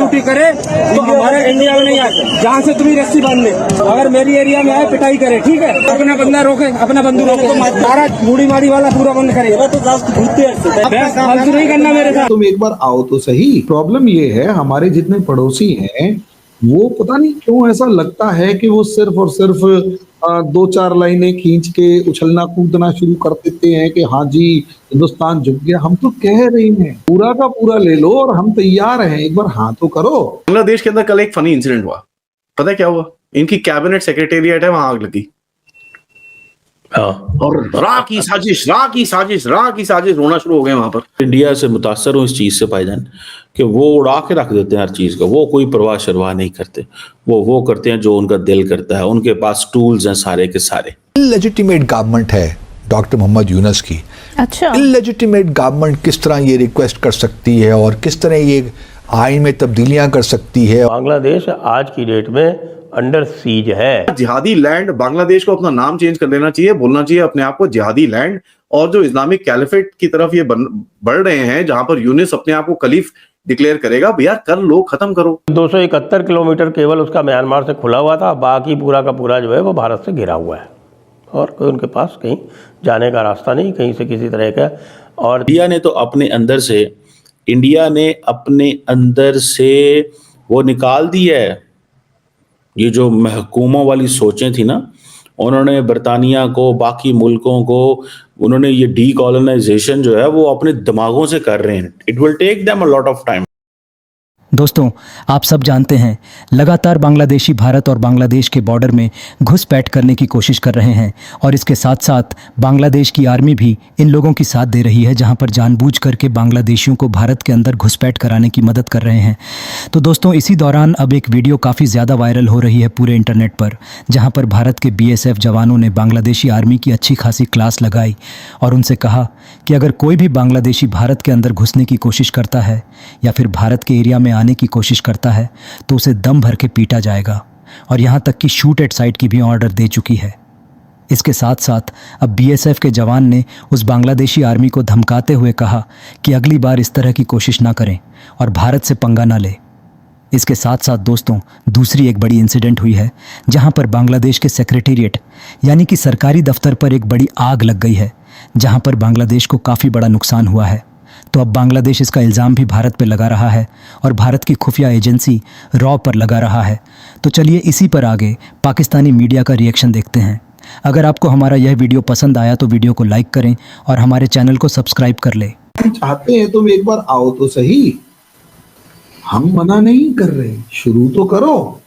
Duty करे तो हमारे इंडिया में नहीं आए, जहाँ से तुम्हें रस्सी बांधने, अगर मेरी एरिया में आए पिटाई करे, ठीक है, अपना बंदा रोके, अपना बंदूक रोके, सारा मूड़ी माड़ी वाला पूरा बंद करे, फालतू नहीं करना मेरे साथ। तुम एक बार आओ तो सही। प्रॉब्लम ये है हमारे जितने पड़ोसी हैं वो पता नहीं क्यों ऐसा लगता है कि वो सिर्फ और सिर्फ दो चार लाइनें खींच के उछलना कूदना शुरू कर देते हैं कि हाँ जी हिंदुस्तान झुक गया। हम तो कह रहे हैं पूरा का पूरा ले लो और हम तैयार हैं, एक बार हाँ तो करो। बांग्लादेश के अंदर कल एक फनी इंसिडेंट हुआ, पता है क्या हुआ? इनकी कैबिनेट सेक्रेटेरिएट है, वहां आग लगी और राह की साजिश होना शुरू हो गए वहां पर। इंडिया से मुतासर हूँ इस चीज से भाईजान कि वो उड़ा के रख देते हैं हर चीज का, वो कोई परवाह शरवाह नहीं करते, वो करते हैं जो उनका दिल करता है, उनके पास टूल्स हैं सारे के सारे। इलेजिटिमेट गवर्नमेंट है डॉक्टर मोहम्मद यूनुस की। अच्छा, इलेजिटिमेट गवर्नमेंट किस तरह ये रिक्वेस्ट कर सकती है और किस तरह ये आइन में तब्दीलियां कर सकती है? बांग्लादेश आज की डेट में अंडर सीज है। जिहादी लैंड, बांग्लादेश को अपना नाम चेंज कर देना चाहिए, बोलना चाहिए अपने आप को जिहादी लैंड। और जो इस्लामिक कैलिफेट की तरफ ये बढ़ रहे हैं, जहां पर यूनिस अपने आप को खलीफ डिक्लेयर करेगा, भैया कर लो, खत्म करो। 271 किलोमीटर केवल उसका म्यांमार से खुला हुआ था, बाकी पूरा का पूरा जो है वो भारत से घिरा हुआ है और कोई उनके पास कहीं जाने का रास्ता नहीं, कहीं से किसी तरह का। और इंडिया ने अपने अंदर से वो निकाल दिया है, ये जो महकूमों वाली सोचें थी ना, उन्होंने बरतानिया को, बाकी मुल्कों को, उन्होंने ये डीकॉलोनाइजेशन जो है वो अपने दिमागों से कर रहे हैं। It will take them a lot of time. दोस्तों, आप सब जानते हैं लगातार बांग्लादेशी भारत और बांग्लादेश के बॉर्डर में घुसपैठ करने की कोशिश कर रहे हैं और इसके साथ साथ बांग्लादेश की आर्मी भी इन लोगों की साथ दे रही है, जहां पर जानबूझ करके बांग्लादेशियों को भारत के अंदर घुसपैठ कराने की मदद कर रहे हैं। तो दोस्तों, इसी दौरान अब एक वीडियो काफ़ी ज़्यादा वायरल हो रही है पूरे इंटरनेट पर, जहाँ पर भारत के BSF जवानों ने बांग्लादेशी आर्मी की अच्छी खासी क्लास लगाई और उनसे कहा कि अगर कोई भी बांग्लादेशी भारत के अंदर घुसने की कोशिश करता है या फिर भारत के एरिया में आने की कोशिश करता है तो उसे दम भर के पीटा जाएगा, और यहाँ तक कि शूट एट साइट की भी ऑर्डर दे चुकी है। इसके साथ साथ अब BSF के जवान ने उस बांग्लादेशी आर्मी को धमकाते हुए कहा कि अगली बार इस तरह की कोशिश ना करें और भारत से पंगा ना ले। इसके साथ साथ दोस्तों, दूसरी एक बड़ी इंसिडेंट हुई है, जहाँ पर बांग्लादेश के सेक्रेटेरिएट यानी कि सरकारी दफ्तर पर एक बड़ी आग लग गई है, जहाँ पर बांग्लादेश को काफ़ी बड़ा नुकसान हुआ है। तो अब बांग्लादेश इसका इल्ज़ाम भी भारत पर लगा रहा है और भारत की खुफिया एजेंसी रॉ पर लगा रहा है। तो चलिए इसी पर आगे पाकिस्तानी मीडिया का रिएक्शन देखते हैं। अगर आपको हमारा यह वीडियो पसंद आया तो वीडियो को लाइक करें और हमारे चैनल को सब्सक्राइब कर लें। चाहते हैं तुम एक बार आओ तो सही, हम मना नहीं कर रहे, शुरू तो करो।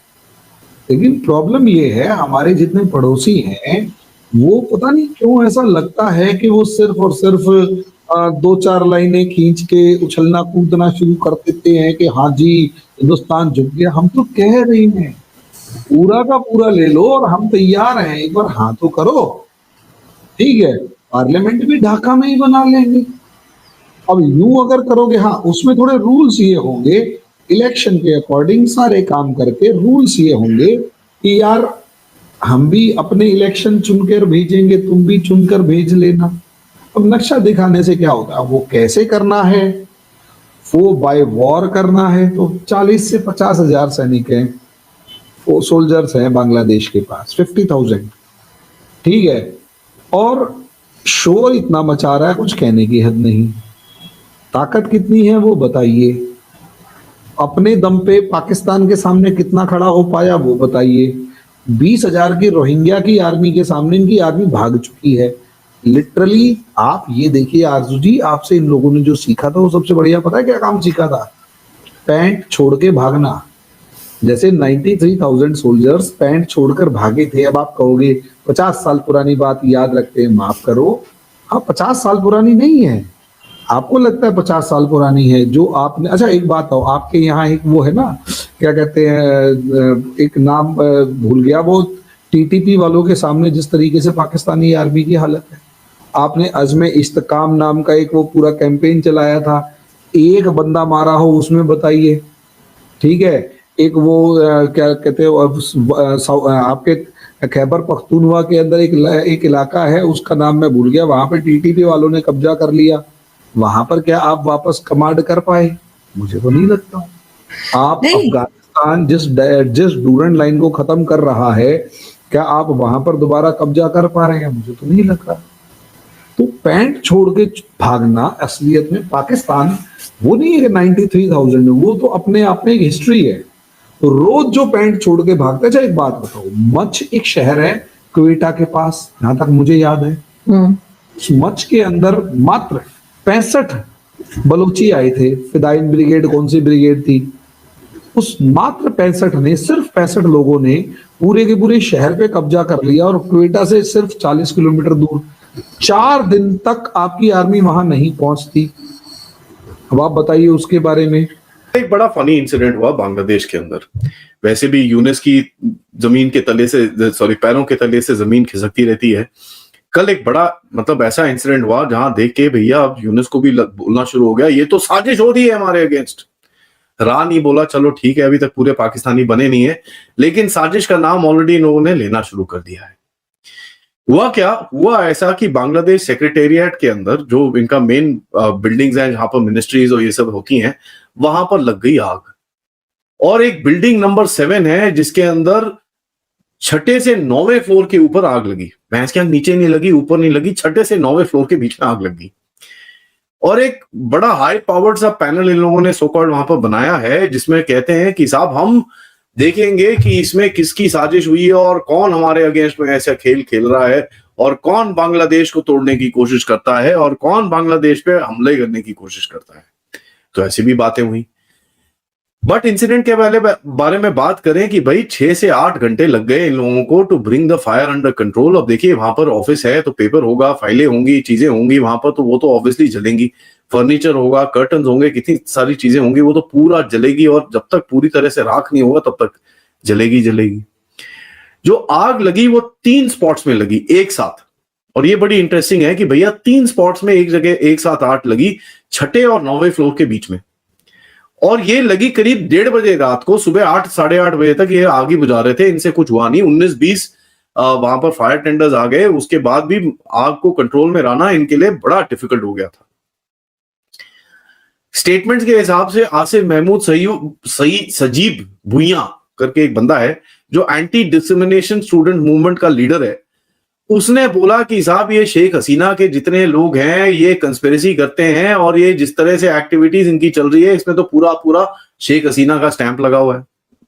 लेकिन प्रॉब्लम ये है हमारे जितने पड़ोसी हैं वो पता नहीं क्यों ऐसा लगता है कि वो सिर्फ और सिर्फ दो चार लाइनें खींच के उछलना कूदना शुरू कर देते हैं कि हाँ जी हिंदुस्तान झुक गया। हम तो कह रहे हैं पूरा का पूरा ले लो और हम तैयार हैं, एक बार हाँ तो करो। ठीक है, पार्लियामेंट भी ढाका में ही बना लेंगे। अब यूं अगर करोगे, हाँ उसमें थोड़े रूल्स ये होंगे, इलेक्शन के अकॉर्डिंग सारे काम करके रूल्स ये होंगे कि यार हम भी अपने इलेक्शन चुनकर भेजेंगे, तुम भी चुनकर भेज लेना। अब नक्शा दिखाने से क्या होता है, वो कैसे करना है, वो बाय वॉर करना है तो 40 से 50 हजार सैनिक हैं, वो सोल्जर्स हैं बांग्लादेश के पास 50,000। ठीक है, और शोर इतना मचा रहा है कुछ कहने की हद नहीं। ताकत कितनी है वो बताइए, अपने दम पे पाकिस्तान के सामने कितना खड़ा हो पाया वो बताइए। 20,000 की रोहिंग्या की आर्मी के सामने इनकी आर्मी भाग चुकी है लिटरली। आप ये देखिए आरजू जी, आपसे इन लोगों ने जो सीखा था वो सबसे बढ़िया पता है क्या काम सीखा था? पैंट छोड़ के भागना। जैसे 93,000 सोल्जर्स पैंट छोड़कर भागे थे। अब आप कहोगे 50 साल पुरानी बात याद रखते हैं, माफ करो, हाँ 50 साल पुरानी नहीं है। आपको लगता है 50 साल पुरानी है जो आपने। अच्छा एक बात हो, आपके यहाँ एक वो है ना, क्या कहते हैं, एक नाम भूल गया, वो TTP वालों के सामने जिस तरीके से पाकिस्तानी आर्मी की हालत है। आपने अज़्म इस्तेकाम नाम का एक वो पूरा कैंपेन चलाया था, एक बंदा मारा हो उसमें बताइए। ठीक है, एक वो क्या कहते हैं, आपके खैबर पख्तूनवा के अंदर एक इलाका है, उसका नाम मैं भूल गया, वहां पे TTP वालों ने कब्जा कर लिया। वहां पर क्या आप वापस कमांड कर पाए? मुझे तो नहीं लगता। आप नहीं। अफगानिस्तान जिस डूरंड लाइन को खत्म कर रहा है, क्या आप वहां पर दोबारा कब्जा कर पा रहे हैं? मुझे तो नहीं लग रहा। तो पैंट छोड़ के भागना असलियत में पाकिस्तान वो नहीं है कि 93,000 है, वो तो अपने आप में एक हिस्ट्री है। तो रोज जो पैंट छोड़ के भागता है। अच्छा एक बात बताओ, मच एक शहर है क्वेटा के पास, जहां तक मुझे याद है, उस मच के अंदर मात्र 65 बलोची आए थे। फिदाइन ब्रिगेड कौन सी ब्रिगेड थी, उस मात्र 65 ने, सिर्फ 65 लोगों ने पूरे के पूरे शहर पे कब्जा कर लिया, और क्वेटा से सिर्फ 40 किलोमीटर दूर 4 दिन तक आपकी आर्मी वहां नहीं पहुंचती। अब आप बताइए उसके बारे में। एक बड़ा फनी इंसिडेंट हुआ बांग्लादेश के अंदर। वैसे भी यूनिस की जमीन के तले से, सॉरी, पैरों के तले से जमीन खिसकती रहती है। कल एक बड़ा मतलब ऐसा इंसिडेंट हुआ जहां देख के भैया अब यूनिस को भी बोलना शुरू हो गया, ये तो साजिश हो रही है हमारे अगेंस्ट। रा नहीं बोला, चलो ठीक है, अभी तक पूरे पाकिस्तानी बने नहीं है, लेकिन साजिश का नाम ऑलरेडी इन लोगों ने लेना शुरू कर दिया है। हुआ क्या, हुआ ऐसा कि बांग्लादेश सेक्रेटेरिएट के अंदर जो इनका मेन बिल्डिंग्स हैं, जहां पर मिनिस्ट्रीज और ये सब होती हैं, वहां पर लग गई आग। और एक बिल्डिंग नंबर 7 है जिसके अंदर 6 से 9वें फ्लोर के ऊपर आग लगी। भैंस की आग नीचे नहीं लगी, ऊपर नहीं लगी, 6 से 9वें फ्लोर के बीच में आग लगी। और एक बड़ा हाई पावर्ड सा पैनल इन लोगों ने सो कॉल्ड वहां पर बनाया है, जिसमें कहते हैं कि साहब हम देखेंगे कि इसमें किसकी साजिश हुई है और कौन हमारे अगेंस्ट में ऐसा खेल खेल रहा है, और कौन बांग्लादेश को तोड़ने की कोशिश करता है, और कौन बांग्लादेश पे हमले करने की कोशिश करता है। तो ऐसी भी बातें हुई। बट इंसिडेंट के बारे में बात करें कि भाई 6 से 8 घंटे लग गए इन लोगों को to bring the fire under control. अब देखिए वहां पर ऑफिस है तो पेपर होगा, फाइलें होंगी, चीजें होंगी वहां पर, तो वो तो ऑब्वियसली जलेंगी। फर्नीचर होगा, कर्टन होंगे, कितनी सारी चीजें होंगी, वो तो पूरा जलेगी, और जब तक पूरी तरह से राख नहीं होगा तब तक जलेगी जलेगी। जो आग लगी वो 3 स्पॉट्स में लगी एक साथ, और ये बड़ी इंटरेस्टिंग है कि भैया 3 स्पॉट्स में एक जगह एक साथ आग लगी, 6 और 9वें फ्लोर के बीच में। और ये लगी करीब 1:30 बजे रात को। सुबह 8 साढ़े 8 बजे तक ये आग ही बुझा रहे थे, इनसे कुछ हुआ नहीं। 19-20 वहां पर फायर टेंडर्स आ गए, उसके बाद भी आग को कंट्रोल में रहना इनके लिए बड़ा डिफिकल्ट हो गया था। स्टेटमेंट्स के हिसाब से आसिफ महमूद सजीब भुइयां करके एक बंदा है जो एंटी डिस्क्रिमिनेशन स्टूडेंट मूवमेंट का लीडर है, उसने बोला कि साहब ये शेख हसीना के जितने लोग हैं ये कंस्पिरेसी करते हैं, और ये जिस तरह से एक्टिविटीज इनकी चल रही है इसमें तो पूरा पूरा शेख हसीना का स्टैंप लगा हुआ है।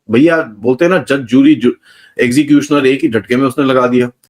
भैया बोलते हैं ना, जज जूरी एग्जीक्यूशनर एक ही झटके में उसने लगा दिया।